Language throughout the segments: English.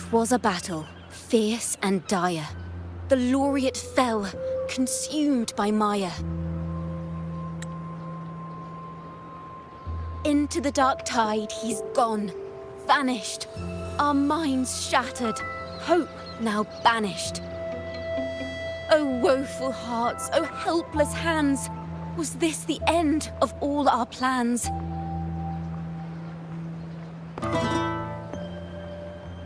'Twas a battle, fierce and dire. The laureate fell, consumed by mire. Into the dark tide he's gone, vanished. Our minds shattered, hope now banished. O woeful hearts, O helpless hands, was this the end of all our plans?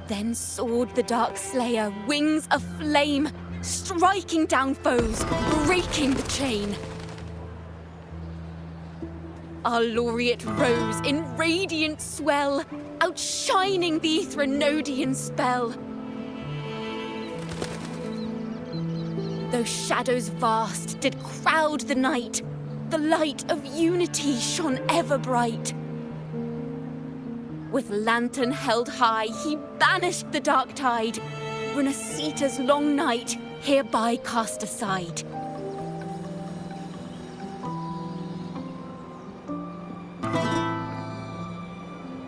Then soared the dark slayer, wings aflame, striking down foes, breaking the chain. Our laureate rose in radiant swell, outshining the Threnodian spell. Though shadows vast did crowd the night, the light of unity shone ever bright. With lantern held high, he banished the dark tide, Renasita's long night hereby cast aside.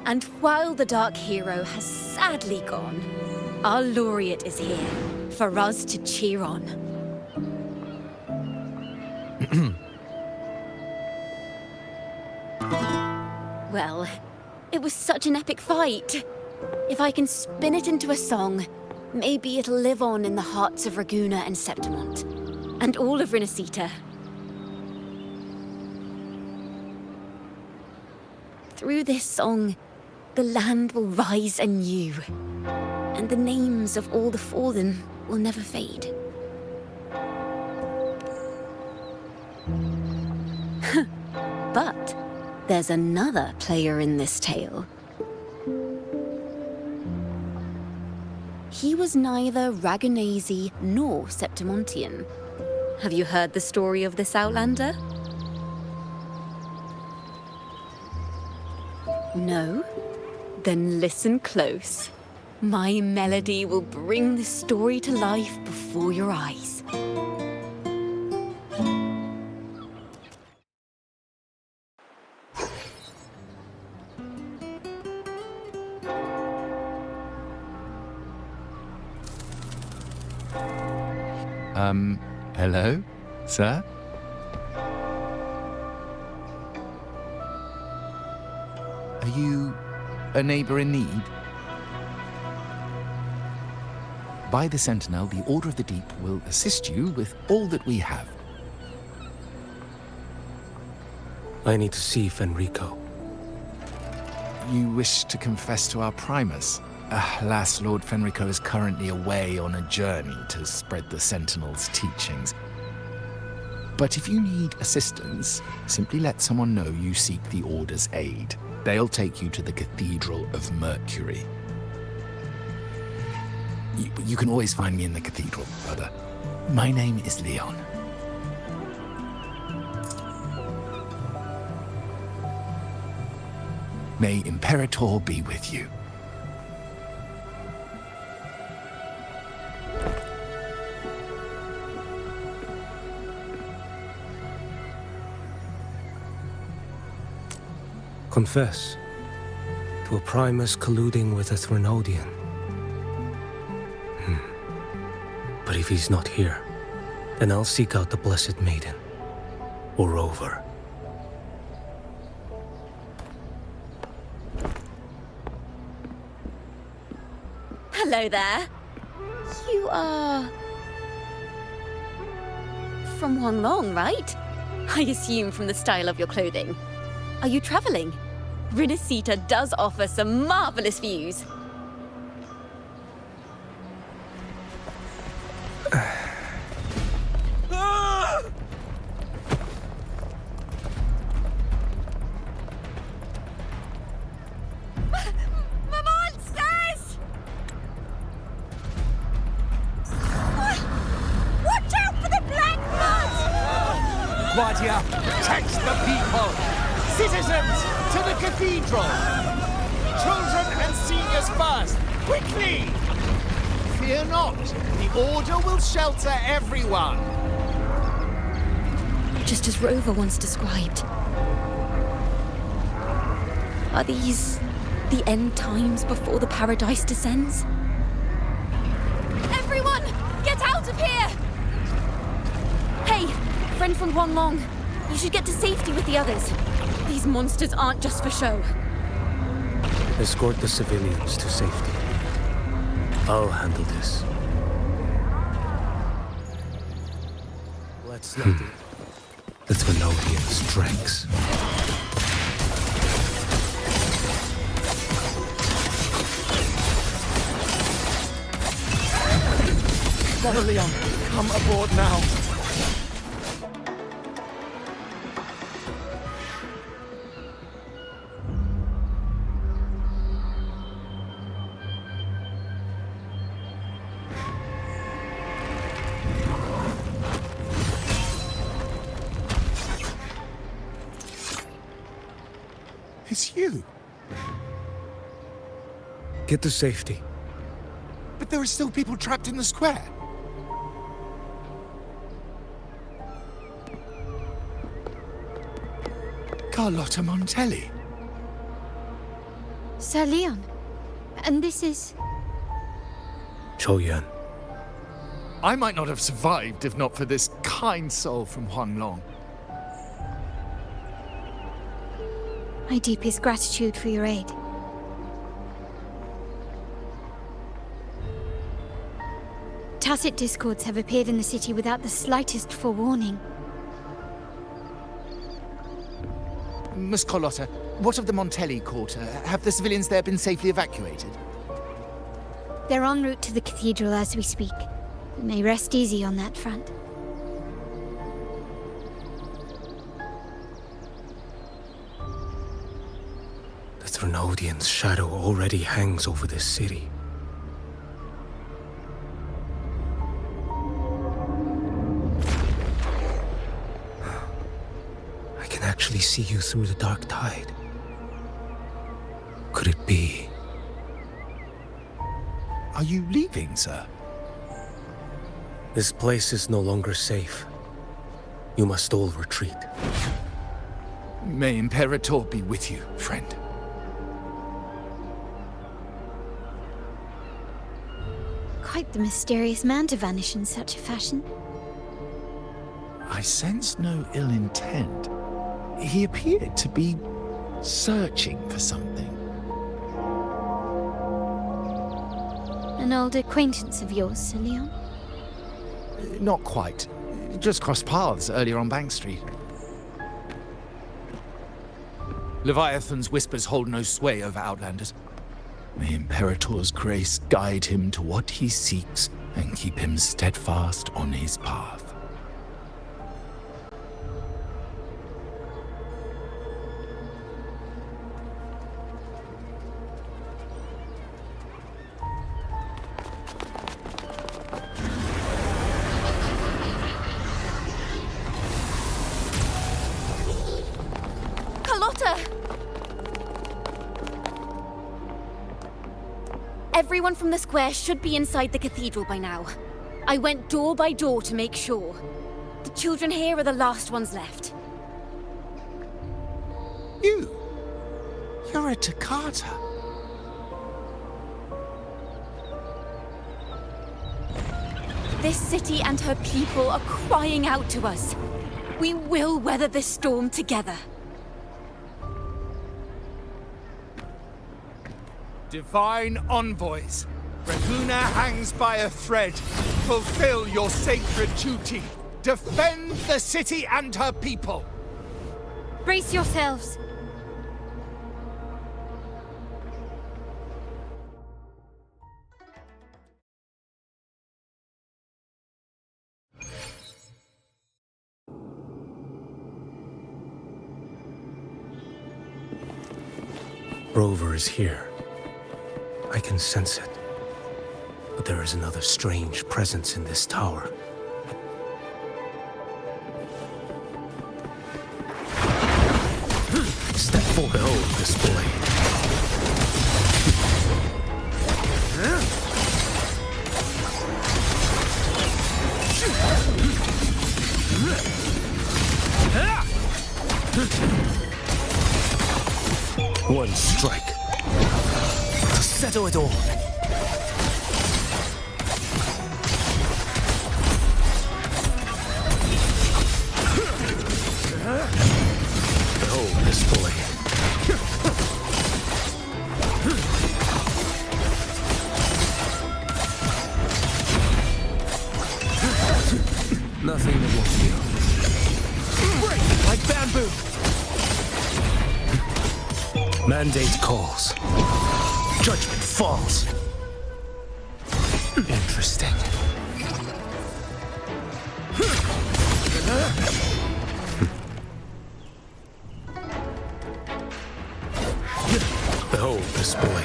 And while the dark hero has sadly gone, our laureate is here for us to cheer on. Well, it was such an epic fight. If I can spin it into a song, maybe it'll live on in the hearts of Ragunna and Septimont, and all of Renasita. Through this song, the land will rise anew, and the names of all the fallen will never fade. But there's another player in this tale. He was neither Ragunese nor Septimontian. Have you heard the story of this outlander? No? Then listen close. My melody will bring the story to life before your eyes. Hello, sir? Are you a neighbor in need? By the Sentinel, the Order of the Deep will assist you with all that we have. I need to see Fenrico. You wish to confess to our Primus? Alas, Lord Fenrico is currently away on a journey to spread the Sentinel's teachings. But if you need assistance, simply let someone know you seek the Order's aid. They'll take you to the Cathedral of Mercury. You can always find me in the Cathedral, brother. My name is Leon. May Imperator be with you. Confess to a Primus colluding with a Threnodian. But if he's not here, then I'll seek out the Blessed Maiden, or Rover. Hello there. You are... from Huanglong, right? I assume from the style of your clothing. Are you traveling? Renasita does offer some marvelous views. Guardia, protect the people! Citizens, to the cathedral! Children and seniors first! Quickly! Fear not, the Order will shelter everyone! Just as Rover once described. Are these the end times before the paradise descends? Everyone, get out of here! Hey, friend from Huanglong. You should get to safety with the others. These monsters aren't just for show. Escort the civilians to safety. I'll handle this. Let's not do the Trinodian's dregs. Brother Leon, come aboard now. It's you. Get to safety. But there are still people trapped in the square. Carlotta Montelli. Sir Leon. And this is... Qiuyuan. I might not have survived if not for this kind soul from Huanglong. My deepest gratitude for your aid. Tacit discords have appeared in the city without the slightest forewarning. Miss Carlotta, what of the Montelli quarter? Have the civilians there been safely evacuated? They're en route to the cathedral as we speak. You may rest easy on that front. The Trinodian's shadow already hangs over this city. I can actually see you through the dark tide. Could it be? Are you leaving, sir? This place is no longer safe. You must all retreat. May Imperator be with you, friend. Quite the mysterious man to vanish in such a fashion. I sense no ill intent. He appeared to be searching for something. An old acquaintance of yours, Sir Leon? Not quite. Just crossed paths earlier on Bank Street. Leviathan's whispers hold no sway over Outlanders. May Imperator's grace guide him to what he seeks and keep him steadfast on his path. Carlotta! Everyone from the square should be inside the cathedral by now. I went door by door to make sure. The children here are the last ones left. You're a Toccata. This city and her people are crying out to us. We will weather this storm together. Divine envoys, Ragunna hangs by a thread. Fulfill your sacred duty. Defend the city and her people. Brace yourselves! Rover is here. I can sense it. But there is another strange presence in this tower. Step forward. Behold this blade. One strike to settle it all. Behold this blade. Nothing that won't heal. Break like bamboo! Mandate calls. Judgment falls. Interesting. Behold this blade.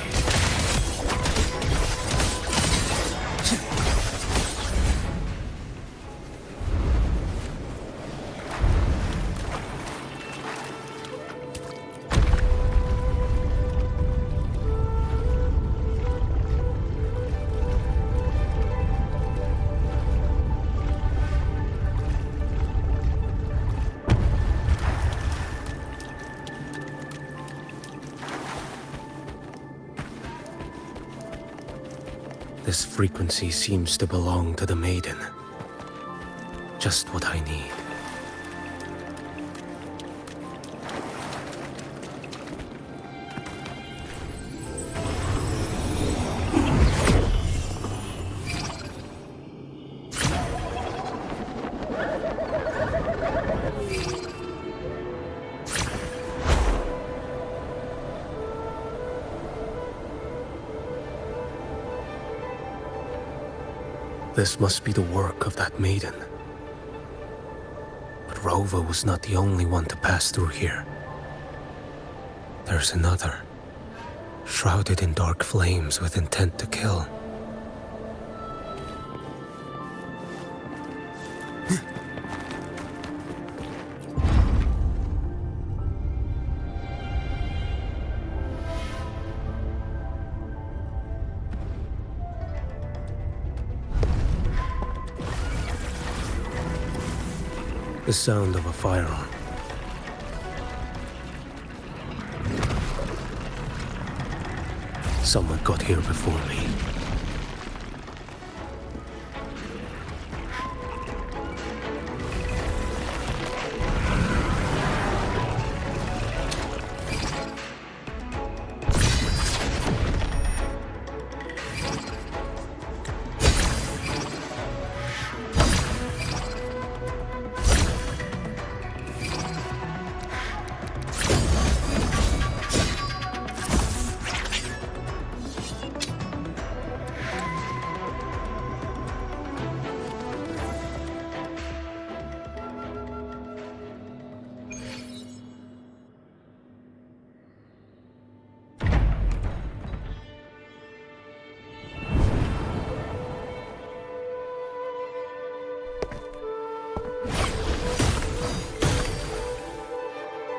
This frequency seems to belong to the maiden. Just what I need. This must be the work of that maiden. But Rova was not the only one to pass through here. There's another, shrouded in dark flames with intent to kill. The sound of a firearm. Someone got here before me.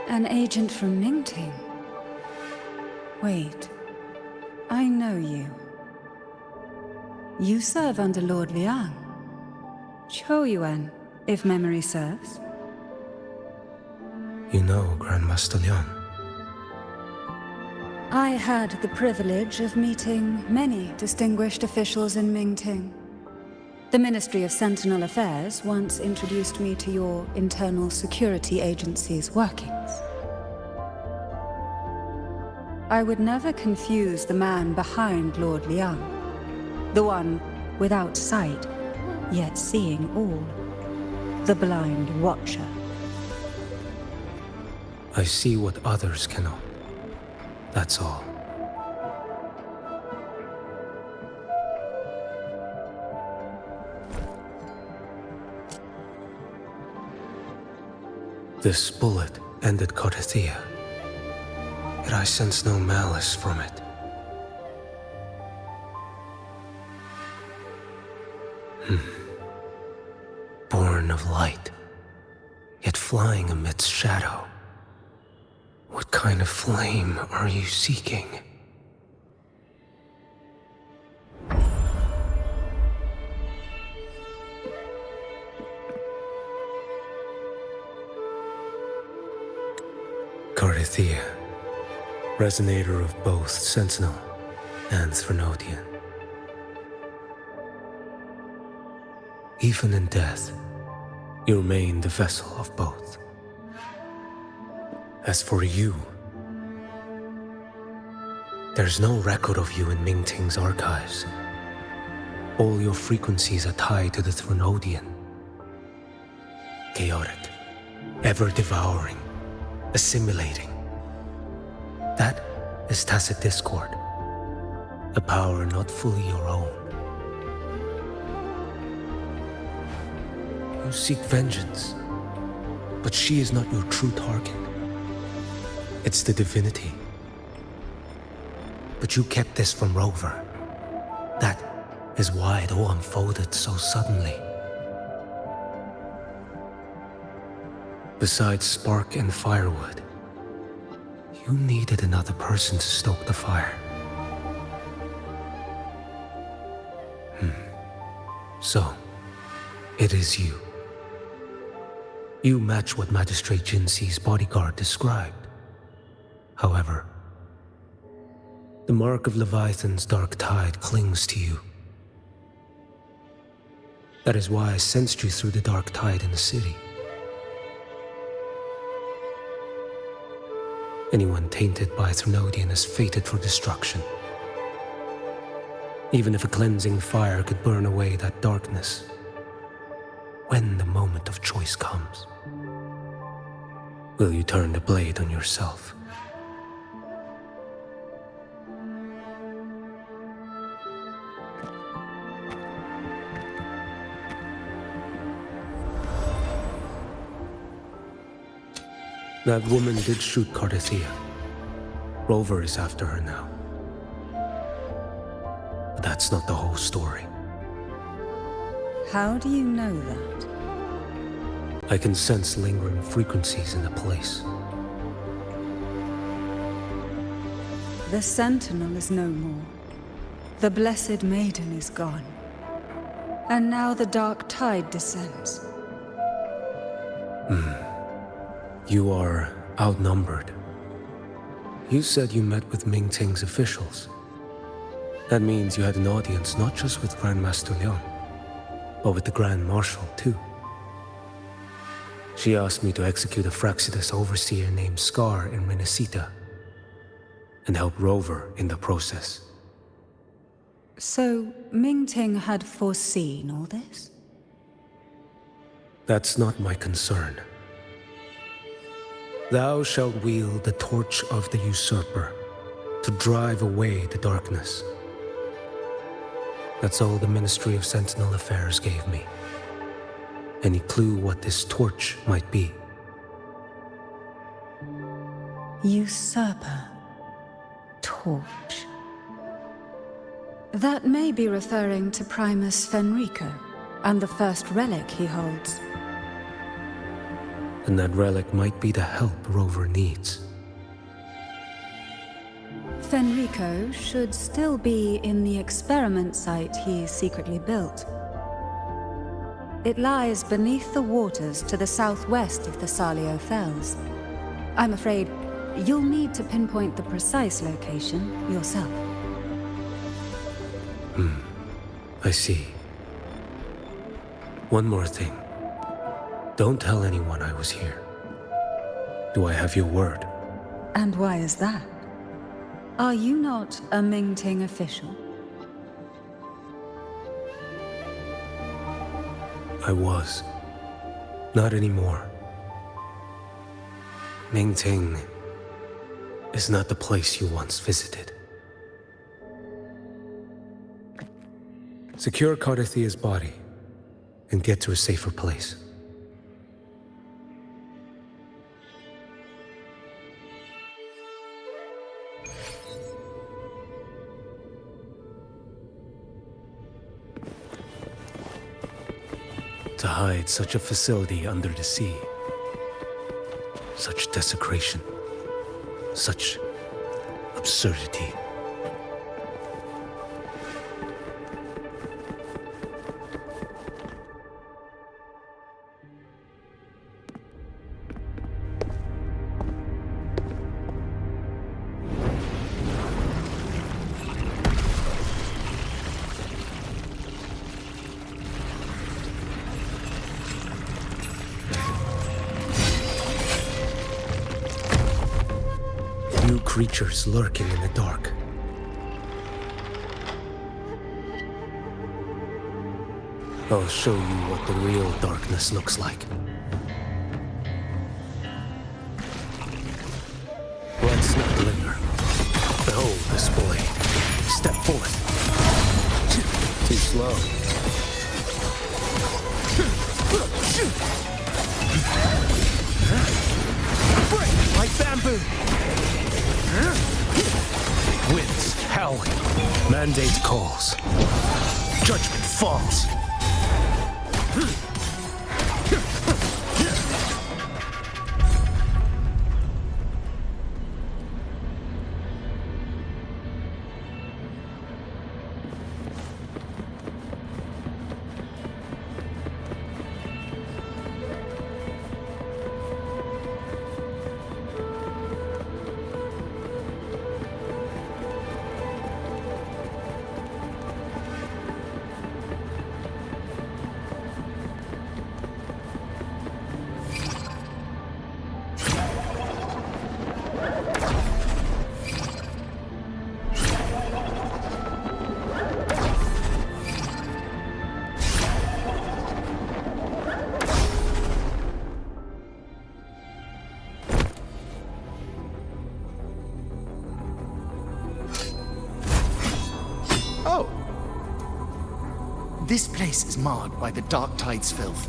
An agent from Mingting? Wait, I know you. You serve under Lord Liang. Qiuyuan, if memory serves. You know Grandmaster Liang. I had the privilege of meeting many distinguished officials in Mingting. The Ministry of Sentinel Affairs once introduced me to your internal security agency's workings. I would never confuse the man behind Lord Liang, the one without sight, yet seeing all, the blind watcher. I see what others cannot. That's all. This bullet ended Carthia, yet I sense no malice from it. Born of light, yet flying amidst shadow. What kind of flame are you seeking? Carthia, resonator of both Sentinel and Threnodian. Even in death, you remain the vessel of both. As for you, there's no record of you in Mingting's archives. All your frequencies are tied to the Threnodian. Chaotic, ever-devouring, assimilating. That is tacit discord, a power not fully your own. You seek vengeance, but she is not your true target. It's the divinity. But you kept this from Rover. That is why it all unfolded so suddenly. Besides spark and firewood, you needed another person to stoke the fire. So, it is you. You match what Magistrate Jinxi's bodyguard described. However, the mark of Leviathan's dark tide clings to you. That is why I sensed you through the dark tide in the city. Anyone tainted by Threnodian is fated for destruction. Even if a cleansing fire could burn away that darkness, when the moment of choice comes, will you turn the blade on yourself? That woman did shoot Cardathia. Rover is after her now. But that's not the whole story. How do you know that? I can sense lingering frequencies in the place. The Sentinel is no more. The Blessed Maiden is gone. And now the dark tide descends. You are outnumbered. You said you met with Mingting's officials. That means you had an audience not just with Grandmaster Leon, but with the Grand Marshal too. She asked me to execute a Fractsidus overseer named Scar in Renacita, and help Rover in the process. So, Mingting had foreseen all this? That's not my concern. Thou shalt wield the torch of the usurper to drive away the darkness. That's all the Ministry of Sentinel Affairs gave me. Any clue what this torch might be? Usurper. Torch. That may be referring to Primus Fenrico and the first relic he holds. And that relic might be the help Rover needs. Fenrico should still be in the experiment site he secretly built. It lies beneath the waters to the southwest of the Salio Fells. I'm afraid you'll need to pinpoint the precise location yourself. I see. One more thing. Don't tell anyone I was here. Do I have your word? And why is that? Are you not a Mingting official? I was. Not anymore. Mingting is not the place you once visited. Secure Cardathia's body and get to a safer place. To hide such a facility under the sea. Such desecration. Such absurdity. creatures lurking in the dark. I'll show you what the real darkness looks like. Let's not linger. Behold this blade. Step forth. Too slow. Break like bamboo. Winds howling. Mandate calls. Judgment falls. This place is marred by the Dark Tide's filth.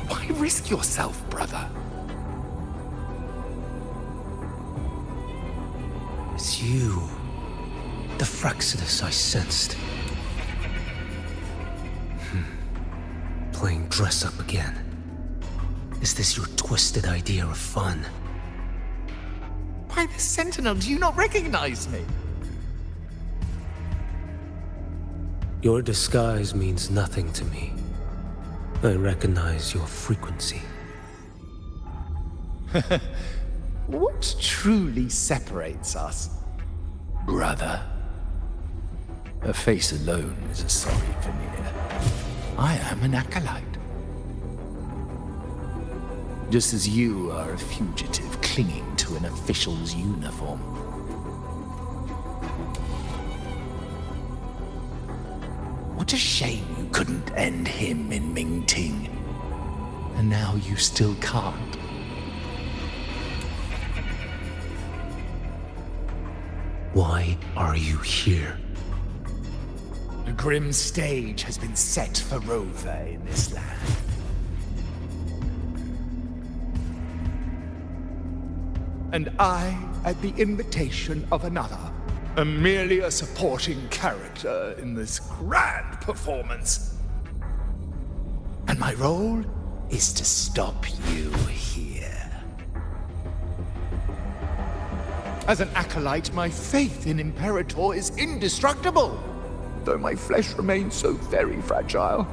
Why risk yourself, brother? It's you. The Fractsidus I sensed. Playing dress-up again. Is this your twisted idea of fun? By the Sentinel, do you not recognize me? Your disguise means nothing to me. I recognize your frequency. What truly separates us, brother? A face alone is a sorry veneer. I am an acolyte. Just as you are a fugitive clinging to an official's uniform. What a shame you couldn't end him in Mingting. And now you still can't. Why are you here? A grim stage has been set for Rover in this land. And I, at the invitation of another, am merely a supporting character in this grand performance. And my role is to stop you here. As an acolyte, my faith in Imperator is indestructible, though my flesh remains so very fragile.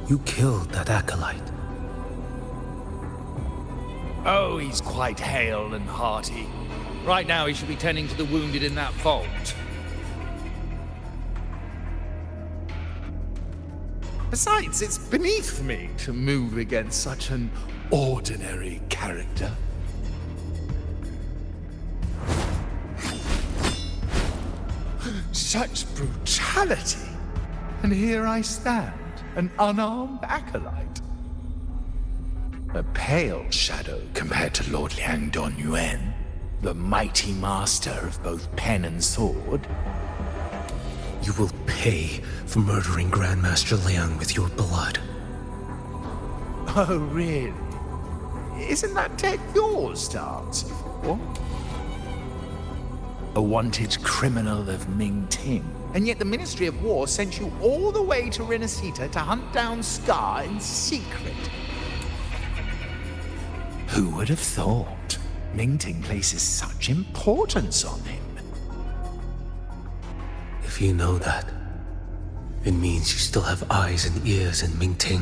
You killed that acolyte. Oh, he's quite hale and hearty. Right now he should be tending to the wounded in that vault. Besides, it's beneath me to move against such an ordinary character. Such brutality! And here I stand, an unarmed acolyte. A pale shadow compared to Lord Liang Donyuan, the mighty master of both pen and sword. You will pay for murdering Grandmaster Liang with your blood. Oh, really? Isn't that tech yours to answer for? A wanted criminal of Mingting. And yet the Ministry of War sent you all the way to Renacita to hunt down Scar in secret. Who would have thought Mingting places such importance on him? If you know that, it means you still have eyes and ears in Mingting.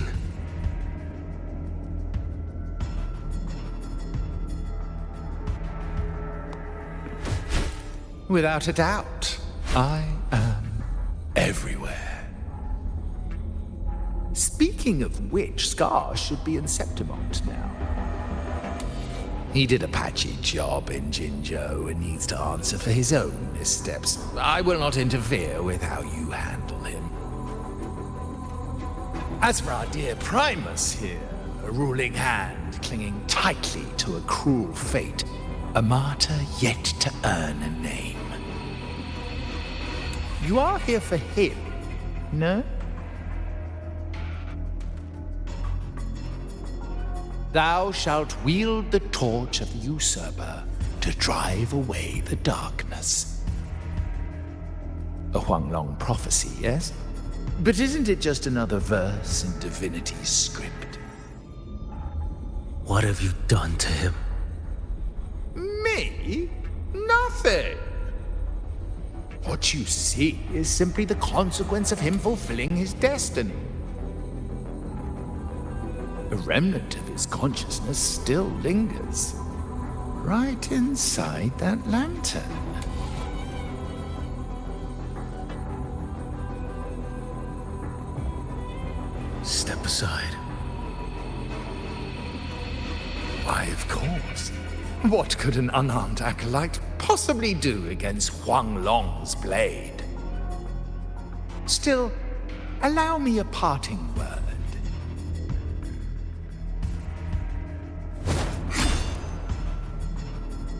Without a doubt, I am everywhere. Speaking Speaking of which, Scar should be in Septimont now. He did a patchy job in Jinzhou and needs to answer for his own missteps. I will not interfere with how you handle him. As for our dear Primus here, a ruling hand clinging tightly to a cruel fate, a martyr yet to earn a name. You are here for him, no? Thou shalt wield the torch of the usurper to drive away the darkness. A Huanglong prophecy, yes? But isn't it just another verse in divinity's script? What have you done to him? Me? Nothing. What you see is simply the consequence of him fulfilling his destiny. A remnant of his consciousness still lingers, right inside that lantern. Step aside. Why, of course. What could an unarmed acolyte possibly do against Huanglong's blade? Still, allow me a parting word.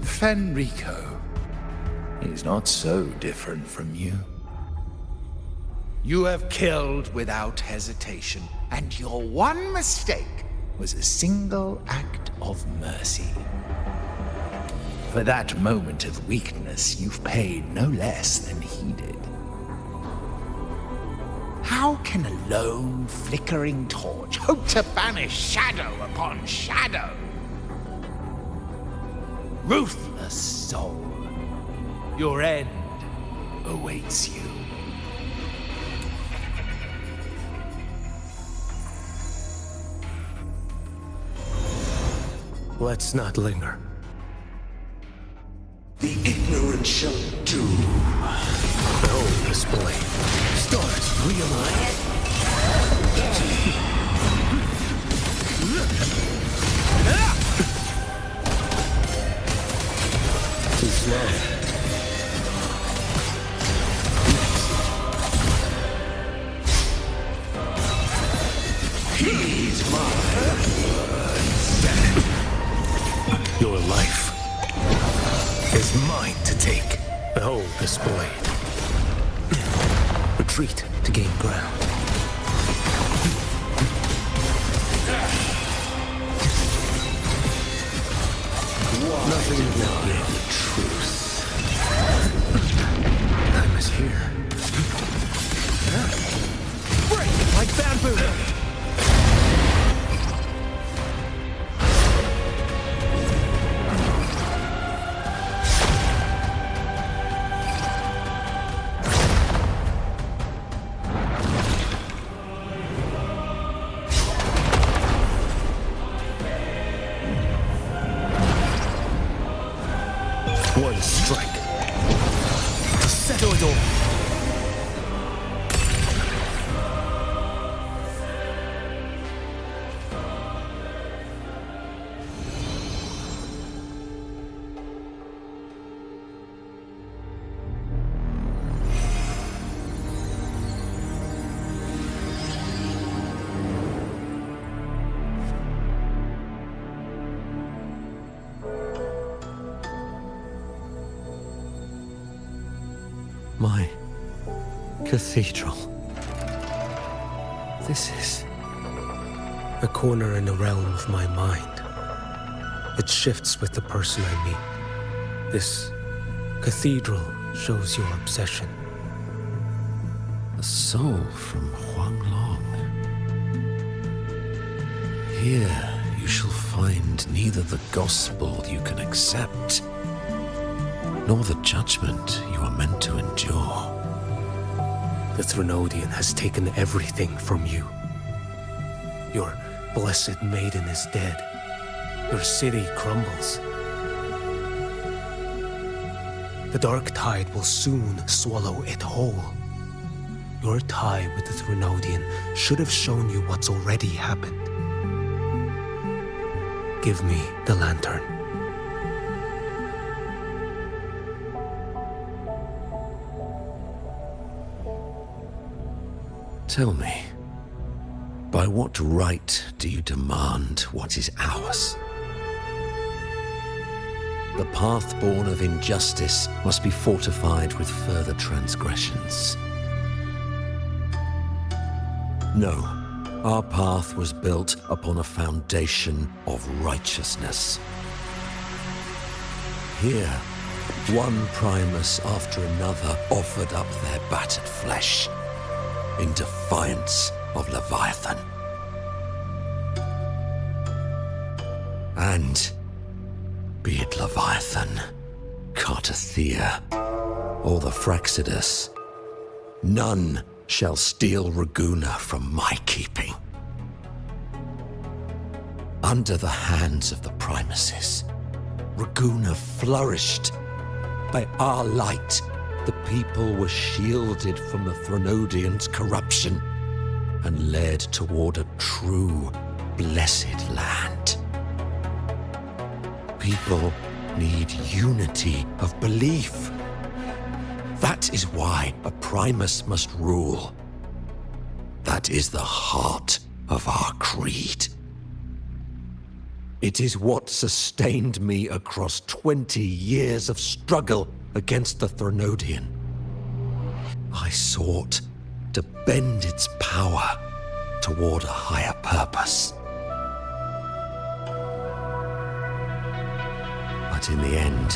Fenrico is not so different from you. You have killed without hesitation, and your one mistake was a single act of mercy. For that moment of weakness, you've paid no less than he did. How can a lone, flickering torch hope to banish shadow upon shadow? Ruthless soul, your end awaits you. Let's not linger. The ignorant shall doom. Behold this blade. Stars realign. Too slow. Heed my words. Your life is mine to take. Behold this blade. Retreat to gain ground. Nothing will gain the truth. Time is here. Break like bamboo! One strike. Settle it all. My cathedral. This is a corner in the realm of my mind. It shifts with the person I meet. This cathedral shows your obsession. A soul from Huanglong. Here you shall find neither the gospel you can accept, nor the judgment you are meant to endure. The Threnodian has taken everything from you. Your blessed maiden is dead. Your city crumbles. The dark tide will soon swallow it whole. Your tie with the Threnodian should have shown you what's already happened. Give me the lantern. Tell me, by what right do you demand what is ours? The path born of injustice must be fortified with further transgressions. No, our path was built upon a foundation of righteousness. Here, one Primus after another offered up their battered flesh in defiance of Leviathan. And be it Leviathan, Cartathea, or the Fractsidus, none shall steal Ragunna from my keeping. Under the hands of the Primuses, Ragunna flourished. By our light, the people were shielded from the Threnodians' corruption and led toward a true, blessed land. People need unity of belief. That is why a Primus must rule. That is the heart of our creed. It is what sustained me across 20 years of struggle against the Threnodian. I sought to bend its power toward a higher purpose. But in the end,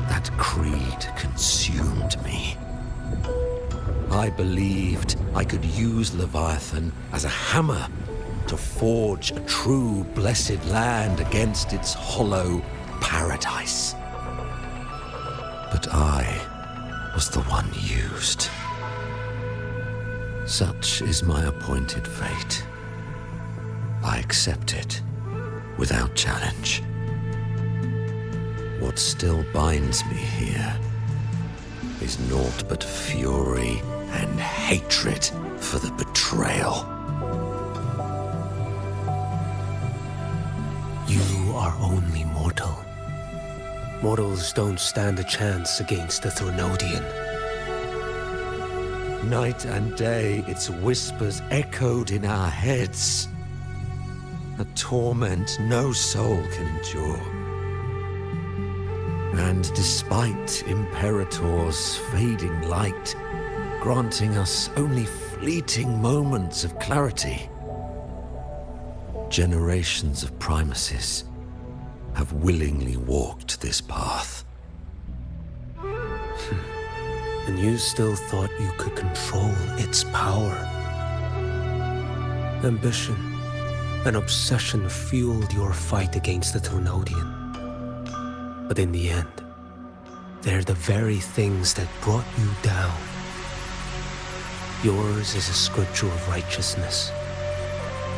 that creed consumed me. I believed I could use Leviathan as a hammer to forge a true blessed land against its hollow paradise. But I was the one used. Such is my appointed fate. I accept it without challenge. What still binds me here is naught but fury and hatred for the betrayal. You are only mortal. Mortals don't stand a chance against the Threnodian. Night and day, its whispers echoed in our heads. A torment no soul can endure. And despite Imperator's fading light, granting us only fleeting moments of clarity, generations of Primuses have willingly walked this path. And you still thought you could control its power. Ambition and obsession fueled your fight against the Threnodian. But in the end, they're the very things that brought you down. Yours is a scripture of righteousness,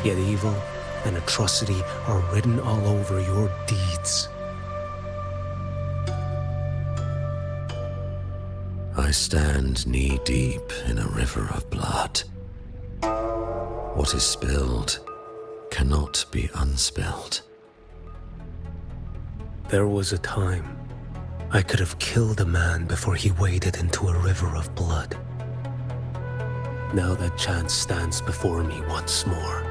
yet evil and atrocity are written all over your deeds. I stand knee-deep in a river of blood. What is spilled cannot be unspilled. There was a time I could have killed a man before he waded into a river of blood. Now that chance stands before me once more.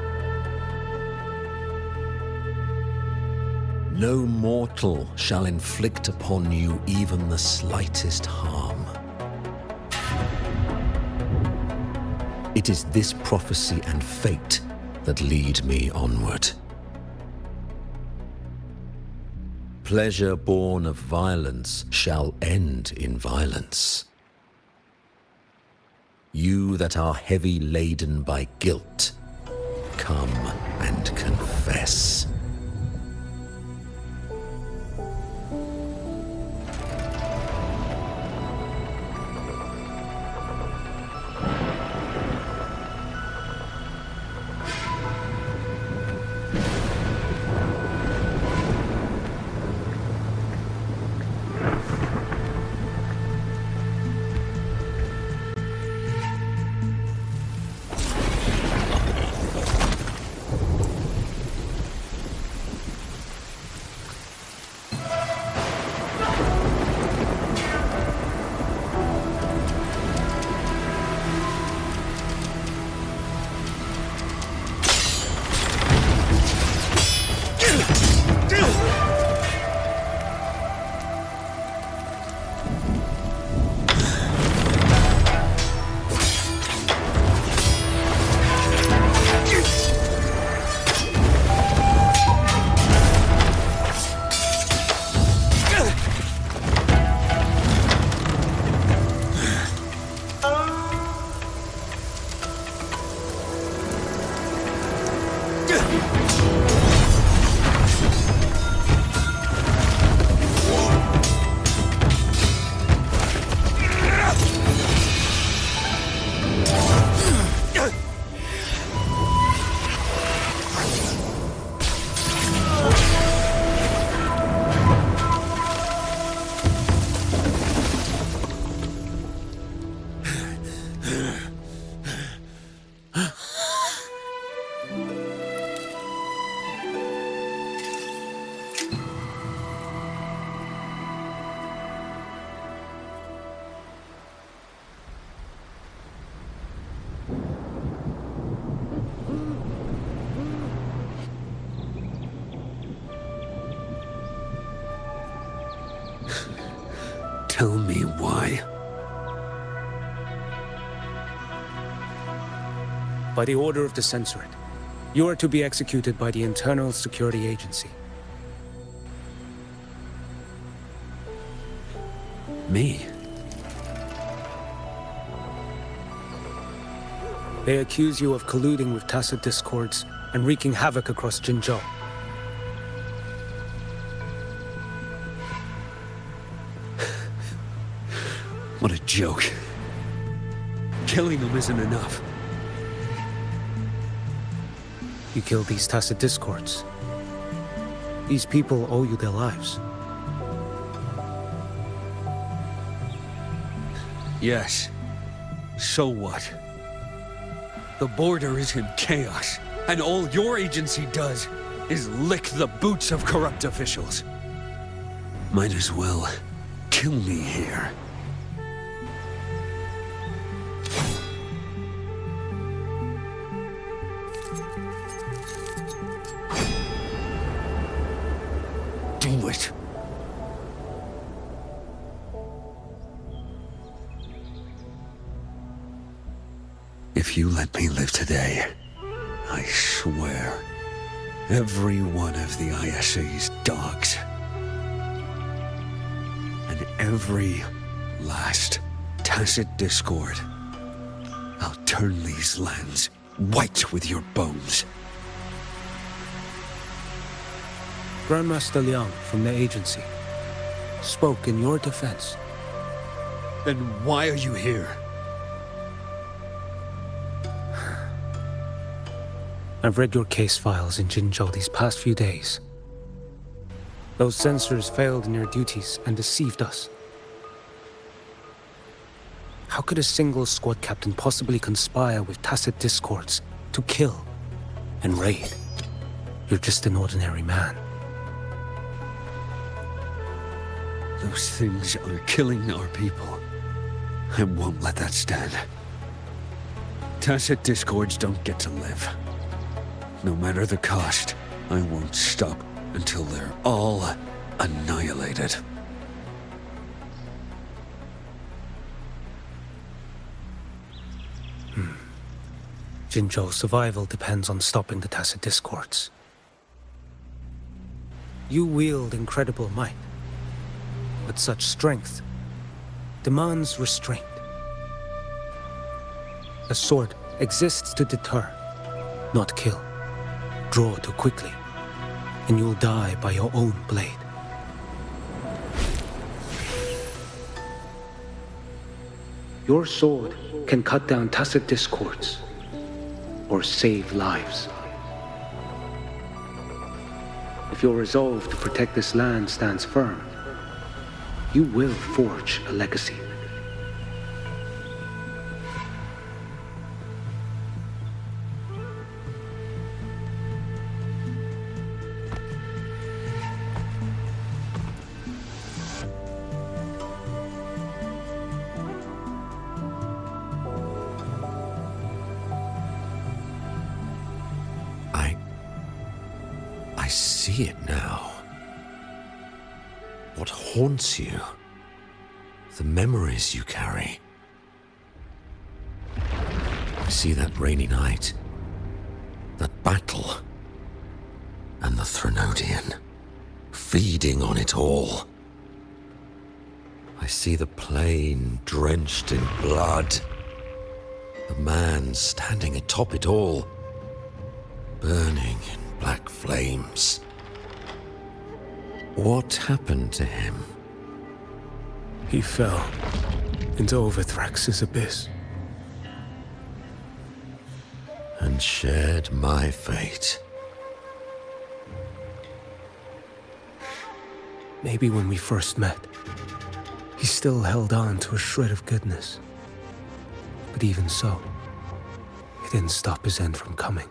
No mortal shall inflict upon you even the slightest harm. It is this prophecy and fate that lead me onward. Pleasure born of violence shall end in violence. You that are heavy laden by guilt, come and confess. Tell me why. By the order of the Censorate, you are to be executed by the Internal Security Agency. Me? They accuse you of colluding with tacit discords and wreaking havoc across Jinzhou. What a joke. Killing them isn't enough. You killed these tacit discords. These people owe you their lives. Yes. So what? The border is in chaos, and all your agency does is lick the boots of corrupt officials. Might as well kill me here. Do it. If you let me live today, I swear, every one of the ISA's dogs, and every last tacit discord, I'll turn these lands white with your bones. Grandmaster Liang from the agency spoke in your defense. Then why are you here? I've read your case files in Jinzhou these past few days. Those censors failed in their duties and deceived us. How could a single squad captain possibly conspire with tacit discords to kill and raid? You're just an ordinary man. Those things are killing our people. I won't let that stand. Tacit discords don't get to live. No matter the cost, I won't stop until they're all annihilated. Jinzhou's survival depends on stopping the tacit discords. You wield incredible might, but such strength demands restraint. A sword exists to deter, not kill. Draw too quickly, and you'll die by your own blade. Your sword can cut down tacit discords, or save lives. If your resolve to protect this land stands firm, you will forge a legacy. I see it now. What haunts you? The memories you carry. I see that rainy night, that battle, and the Threnodian, feeding on it all. I see the plain drenched in blood, the man standing atop it all, burning in black flames. What happened to him? He fell into Overthrax's abyss. And shared my fate. Maybe when we first met, he still held on to a shred of goodness. But even so, it didn't stop his end from coming.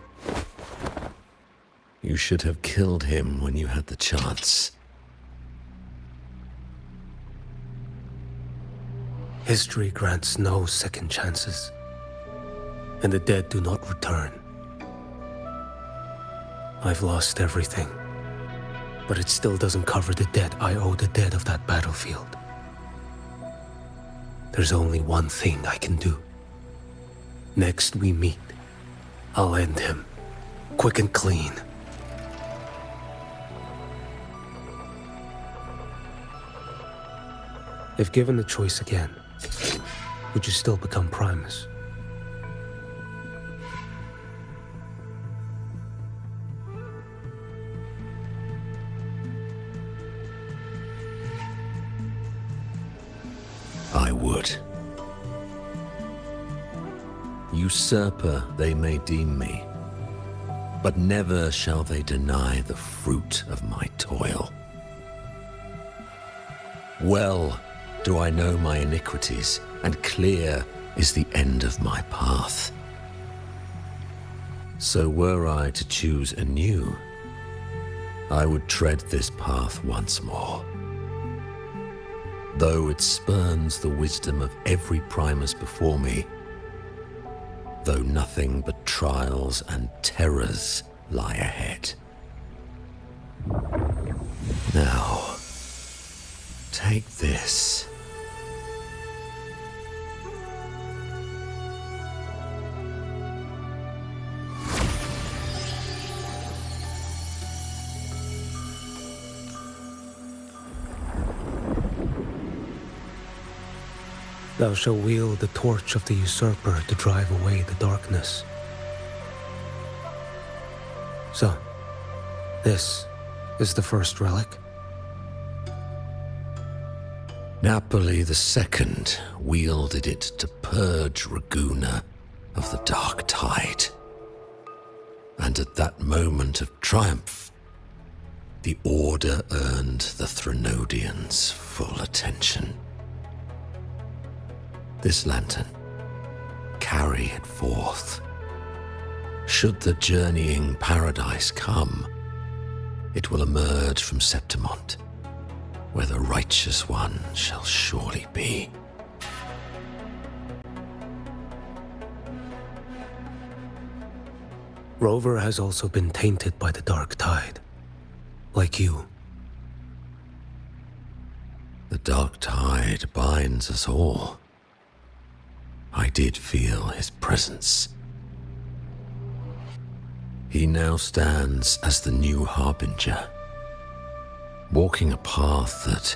You should have killed him when you had the chance. History grants no second chances, and the dead do not return. I've lost everything, but it still doesn't cover the debt I owe the dead of that battlefield. There's only one thing I can do. Next we meet, I'll end him, quick and clean. If given the choice again, would you still become Primus? I would. Usurper they may deem me, but never shall they deny the fruit of my toil. Well do I know my iniquities, and clear is the end of my path. So were I to choose anew, I would tread this path once more. Though it spurns the wisdom of every Primus before me, though nothing but trials and terrors lie ahead. Now, take this. Thou shalt wield the torch of the usurper to drive away the darkness. So, this is the first relic? Napoli II wielded it to purge Ragunna of the dark tide. And at that moment of triumph, the Order earned the Threnodians full attention. This lantern, carry it forth. Should the journeying paradise come, it will emerge from Septimont, where the righteous one shall surely be. Rover has also been tainted by the dark tide, like you. The dark tide binds us all. I did feel his presence. He now stands as the new harbinger, walking a path that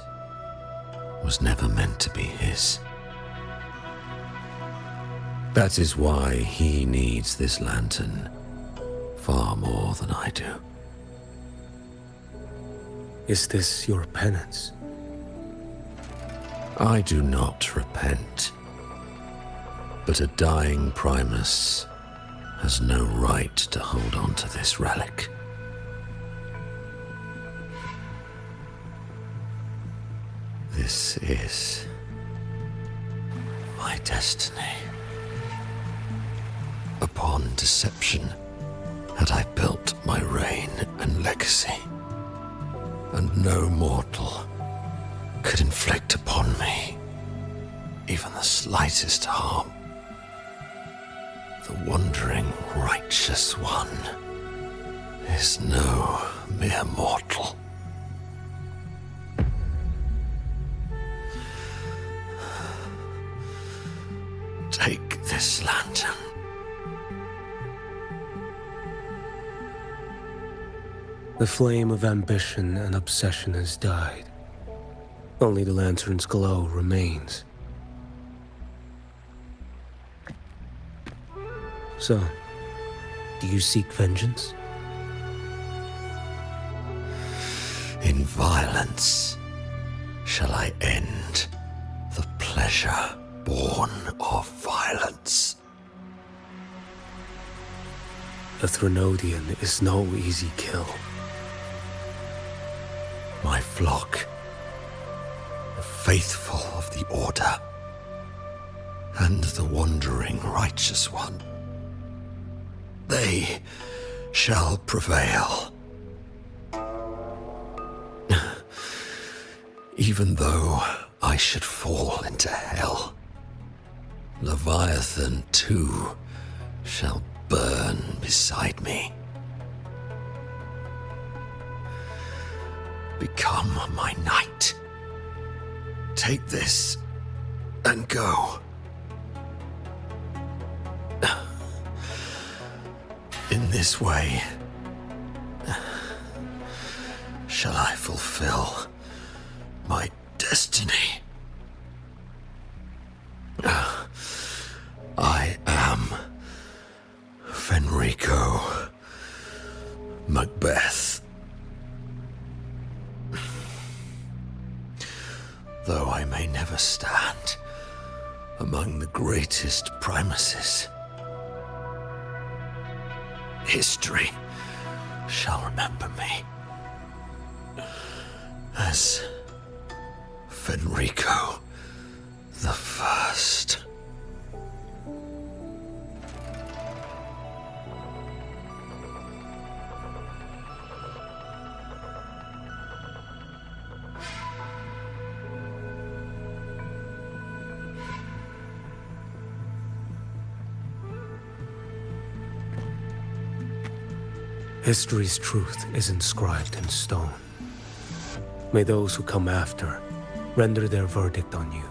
was never meant to be his. That is why he needs this lantern far more than I do. Is this your penance? I do not repent. But a dying Primus has no right to hold on to this relic. This is my destiny. Upon deception had I built my reign and legacy, and no mortal could inflict upon me even the slightest harm. The wandering righteous one is no mere mortal. Take this lantern. The flame of ambition and obsession has died. Only the lantern's glow remains. So, do you seek vengeance? In violence shall I end the pleasure born of violence. A Threnodian is no easy kill. My flock, the faithful of the Order, and the wandering righteous one, they shall prevail. Even though I should fall into hell, Leviathan too shall burn beside me. become my knight. Take this and go. In this way, shall I fulfill my destiny. I am Fenrico Macbeth. Though I may never stand among the greatest primuses, history shall remember me as Fenrico the First. History's truth is inscribed in stone. May those who come after render their verdict on you.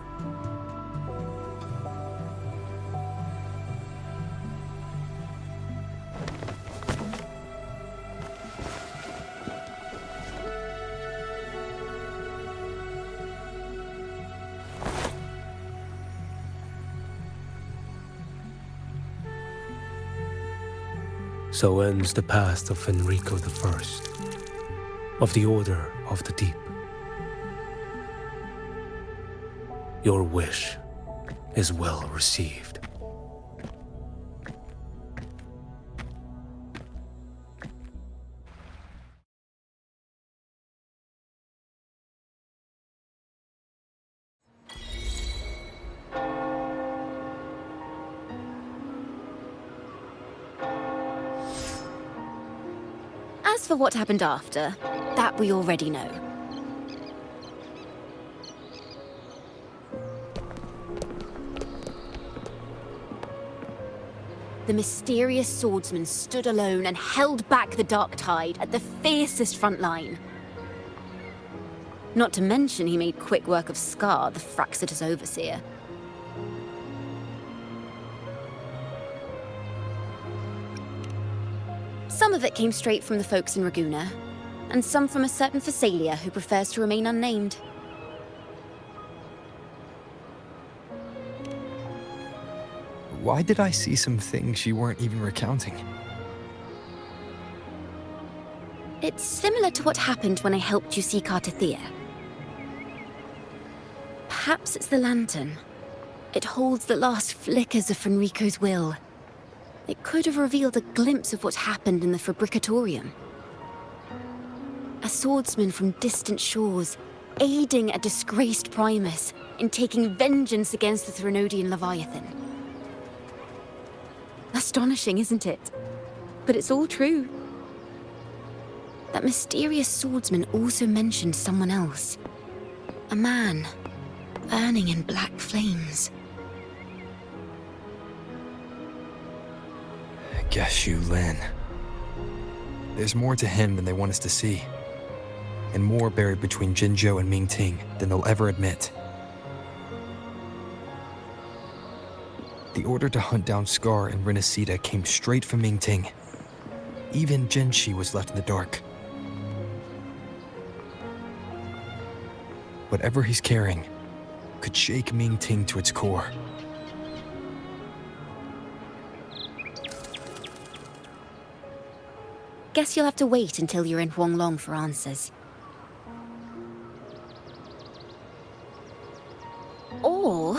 So ends the path of Fenrico the First, of the Order of the Deep. Your wish is well received. As for what happened after, that we already know. The mysterious swordsman stood alone and held back the dark tide at the fiercest front line. Not to mention he made quick work of Scar, the Fractsidus overseer. Some of it came straight from the folks in Ragunna, and some from a certain Phasalia who prefers to remain unnamed. Why did I see some things you weren't even recounting? It's similar to what happened when I helped you seek Artithea. Perhaps it's the lantern. It holds the last flickers of Fenrico's will. It could have revealed a glimpse of what happened in the Fabricatorium. A swordsman from distant shores, aiding a disgraced Primus in taking vengeance against the Threnodian Leviathan. Astonishing, isn't it? But it's all true. That mysterious swordsman also mentioned someone else. A man, burning in black flames. Qiuyuan. There's more to him than they want us to see. And more buried between Jinzhou and Mingting than they'll ever admit. The order to hunt down Scar and Renacita came straight from Mingting. Even Jinshi was left in the dark. Whatever he's carrying could shake Mingting to its core. Guess you'll have to wait until you're in Huanglong for answers. Or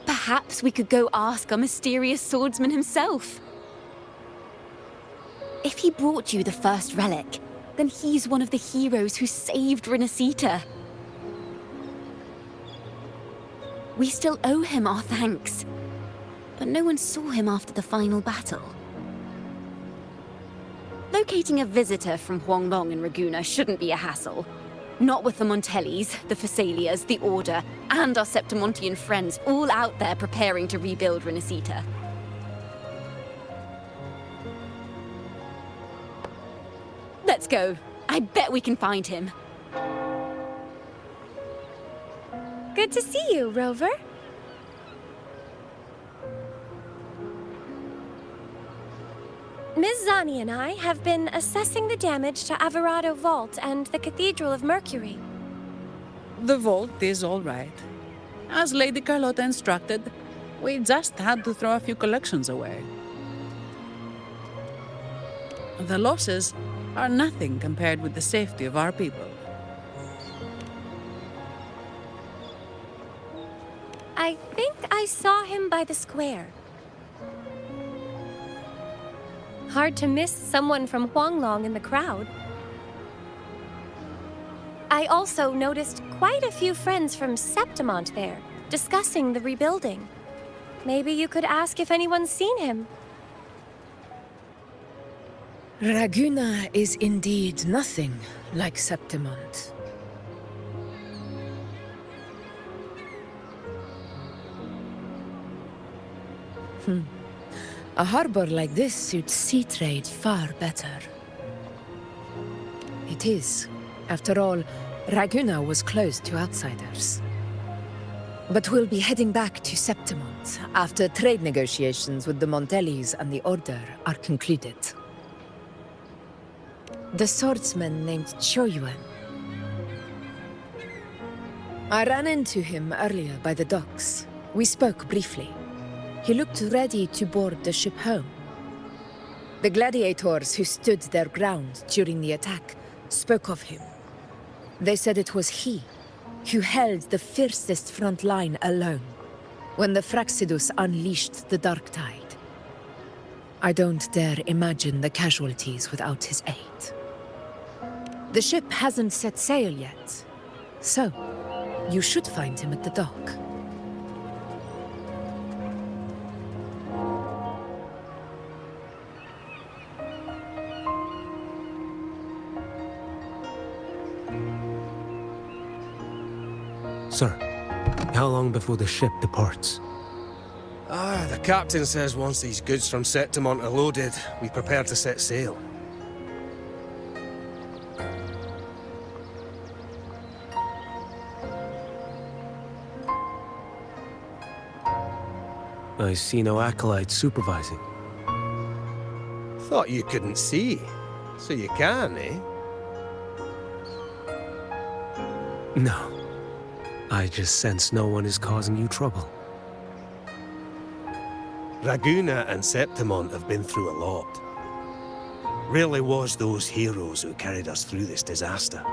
perhaps we could go ask our mysterious swordsman himself. If he brought you the first relic, then he's one of the heroes who saved Renacita. We still owe him our thanks, but no one saw him after the final battle. Locating a visitor from Huanglong and Ragunna shouldn't be a hassle. Not with the Montellis, the Phasalias, the Order, and our Septimontian friends all out there preparing to rebuild Renacita. Let's go. I bet we can find him. Good to see you, Rover. Ms. Zani and I have been assessing the damage to Averado Vault and the Cathedral of Mercury. The vault is all right. As Lady Carlotta instructed, we just had to throw a few collections away. The losses are nothing compared with the safety of our people. I think I saw him by the square. Hard to miss someone from Huanglong in the crowd. I also noticed quite a few friends from Septimont there, discussing the rebuilding. Maybe you could ask if anyone's seen him. Ragunna is indeed nothing like Septimont. A harbor like this suits sea trade far better. It is. After all, Ragunna was closed to outsiders. But we'll be heading back to Septimont after trade negotiations with the Montellis and the Order are concluded. The swordsman named Qiuyuan. I ran into him earlier by the docks. We spoke briefly. He looked ready to board the ship home. The gladiators who stood their ground during the attack spoke of him. They said it was he who held the fiercest front line alone when the Fractsidus unleashed the Dark Tide. I don't dare imagine the casualties without his aid. The ship hasn't set sail yet, so you should find him at the dock. Sir, how long before the ship departs? The captain says once these goods from Septimont are loaded, we prepare to set sail. I see no acolytes supervising. Thought you couldn't see. So you can, eh? No. I just sense no one is causing you trouble. Ragunna and Septimont have been through a lot. Rarely was those heroes who carried us through this disaster.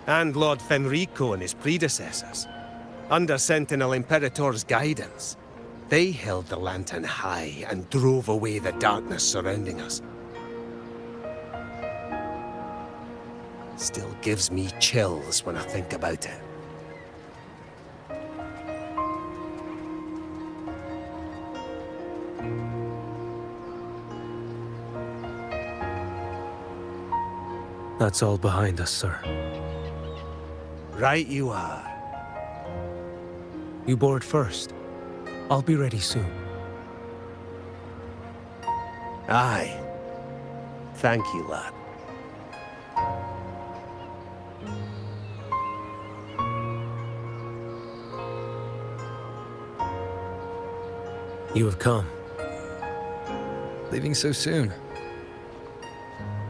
And Lord Fenrico and his predecessors. Under Sentinel Imperator's guidance, they held the lantern high and drove away the darkness surrounding us. Still gives me chills when I think about it. That's all behind us, sir. Right you are. You board first. I'll be ready soon. Aye. Thank you, lad. You have come. Leaving so soon?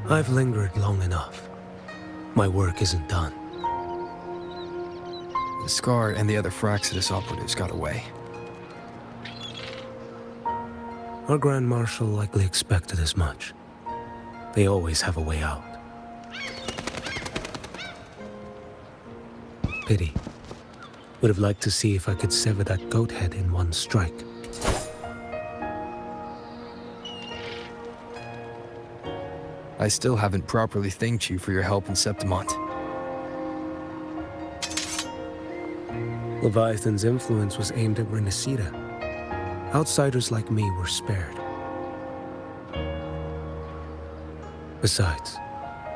I've lingered long enough. My work isn't done. The Scar and the other Fractsidus operatives got away. Our Grand Marshal likely expected as much. They always have a way out. Pity. Would have liked to see if I could sever that goat head in one strike. I still haven't properly thanked you for your help in Septimont. Leviathan's influence was aimed at Renacida. Outsiders like me were spared. Besides,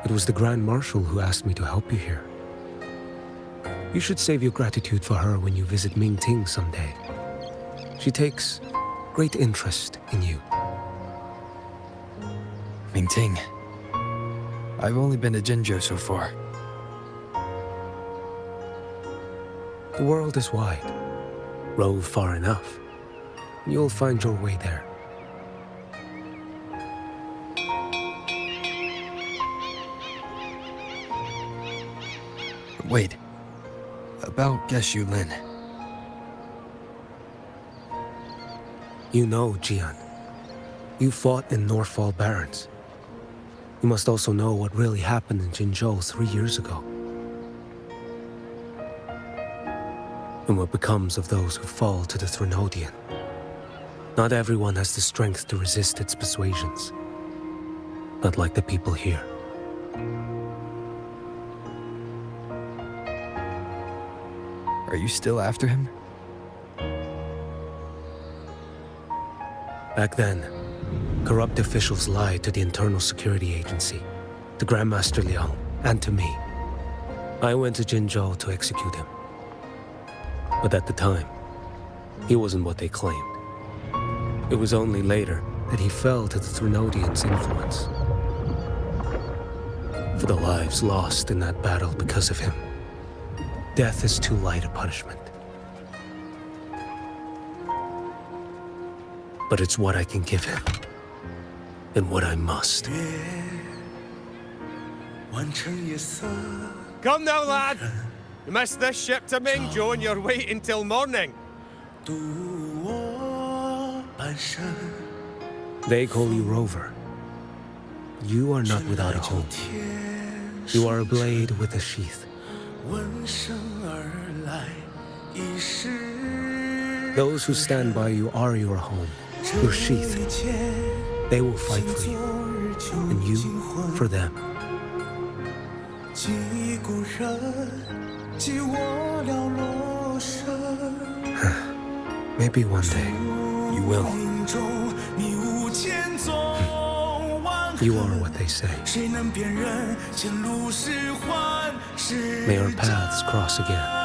it was the Grand Marshal who asked me to help you here. You should save your gratitude for her when you visit Mingting someday. She takes great interest in you. Mingting. I've only been to Jinzhou so far. The world is wide. Rove far enough. You'll find your way there. Wait. About Qiuyuan. You know, Qiuyuan. You fought in Northfall Barrens. You must also know what really happened in Jinzhou 3 years ago. And what becomes of those who fall to the Threnodian. Not everyone has the strength to resist its persuasions. Not like the people here. Are you still after him? Back then, corrupt officials lied to the Internal Security Agency, to Grandmaster Liang, and to me. I went to Jinzhou to execute him. But at the time, he wasn't what they claimed. It was only later that he fell to the Threnodians' influence. For the lives lost in that battle because of him, death is too light a punishment. But it's what I can give him, and what I must. Come now, lad! You missed this ship to Mingzhou and you're waiting till morning. They call you Rover. You are not without a home. You are a blade with a sheath. Those who stand by you are your home, your sheath. They will fight for you, and you for them. Maybe one day, you will. You are what they say. May our paths cross again.